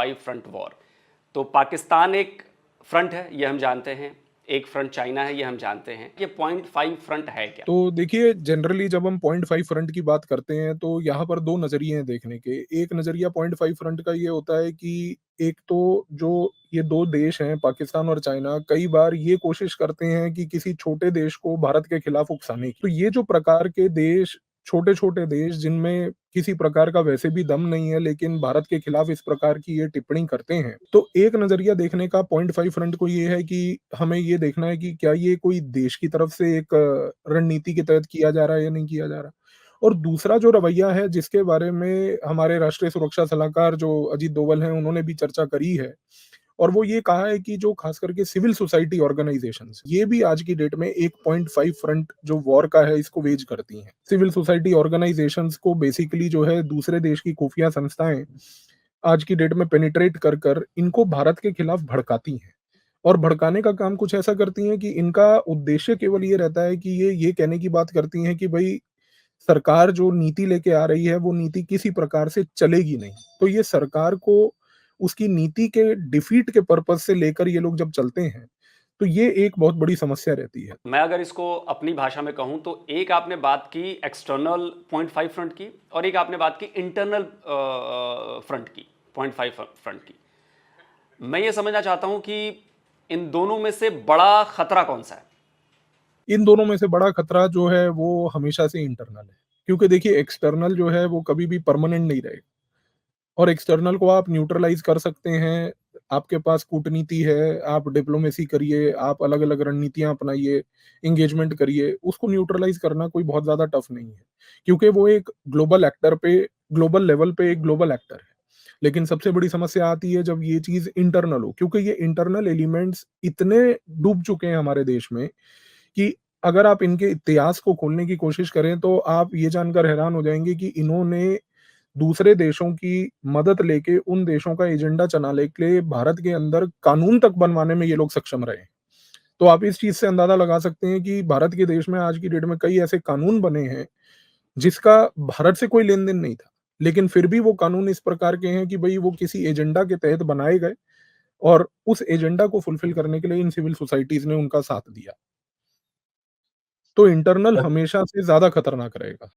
5 front war. तो पाकिस्तान एक front है, ये हम जानते हैं, एक फ्रंट चाइना है, ये हम जानते हैं। ये पॉइंट 5 फ्रंट है क्या? तो देखिए जनरली जब हम पॉइंट 5 फ्रंट की बात करते हैं तो यहाँ पर 2 नज़रिए हैं देखने के। एक नज़रिया पॉइंट 5 फ्रंट का ये होता है कि एक तो जो ये 2 देश हैं पाकिस्तान और चाइना कई बार ये कोशिश करते हैं कि किसी छोटे देश को भारत के खिलाफ उकसाने की। तो ये जो प्रकार के देश छोटे-छोटे देश जिनमें किसी प्रकार का वैसे भी दम नहीं है लेकिन भारत के खिलाफ इस प्रकार की ये टिप्पणी करते हैं। तो एक नज़रिया देखने का पॉइंट 5 फ्रंट को ये है कि हमें ये देखना है कि क्या ये कोई देश की तरफ से एक रणनीति के तहत किया जा रहा है या नहीं किया जा रहा। और दूसरा जो रवैया है जिसके बारे में हमारे राष्ट्रीय सुरक्षा सलाहकार जो अजीत डोभाल हैं उन्होंने भी चर्चा करी है और वो ये कहा है कि जो खास करके सिविल सोसाइटी ऑर्गेनाइजेशंस ये भी आज की डेट में एक पॉइंट 5 फ्रंट जो वॉर का है इसको वेज करती हैं। सिविल सोसाइटी ऑर्गेनाइजेशंस को बेसिकली जो है दूसरे देश की खुफिया संस्थाएं आज की डेट में पेनिट्रेट कर कर इनको भारत के खिलाफ भड़काती हैं और भड़काने का काम कुछ ऐसा करती हैं कि इनका उद्देश्य केवल ये रहता है कि ये कहने की बात करती हैं कि भाई सरकार जो नीति लेके आ रही है वो नीति किसी प्रकार से चलेगी नहीं। तो ये सरकार को उसकी नीति के डिफीट के पर्पज से लेकर ये लोग जब चलते हैं तो ये एक बहुत बड़ी समस्या रहती है। मैं अगर इसको अपनी भाषा में कहूं तो एक आपने बात की एक्सटर्नल पॉइंट 5 फ्रंट की और एक आपने बात की इंटरनल फ्रंट की, पॉइंट 5 फ्रंट की। मैं ये समझना चाहता हूं कि इन दोनों में से बड़ा खतरा कौन सा है? इन दोनों में से बड़ा खतरा जो है वो हमेशा से इंटरनल है क्योंकि देखिए एक्सटर्नल जो है वो कभी भी परमानेंट नहीं रहेगा और एक्सटर्नल को आप न्यूट्रलाइज कर सकते हैं। आपके पास कूटनीति है, आप डिप्लोमेसी करिए, आप अलग-अलग रणनीतियाँ अपनाइए, एंगेजमेंट करिए, उसको न्यूट्रलाइज करना कोई बहुत ज़्यादा टफ नहीं है। क्योंकि वो एक ग्लोबल लेवल पे एक ग्लोबल एक्टर है। लेकिन सबसे बड़ी समस्या आती है जब ये चीज़ इंटरनल हो, क्योंकि ये इंटरनल एलिमेंट्स इतने डूब चुके हैं हमारे देश में कि अगर आप इनके इतिहास को खोलने की कोशिश करें तो आप ये जानकर हैरान हो जाएँगे कि इन्होंने दूसरे देशों की मदद लेके उन देशों का एजेंडा चलाने के लिए भारत के अंदर कानून तक बनवाने में ये लोग सक्षम रहे। तो आप इस चीज़ से अंदाज़ा लगा सकते हैं कि भारत के देश में आज की डेट में कई ऐसे कानून बने हैं, जिसका भारत से कोई लेन-देन नहीं था। लेकिन फिर भी वो कानून इस प्रकार के हैं कि भई वो किसी एजेंडा के तहत बनाए गए और उस एजेंडा को फुलफिल करने के लिए इन सिविल सोसाइटीज़ ने उनका साथ दिया। तो इंटरनल हमेशा से ज़्यादा खतरनाक रहेगा।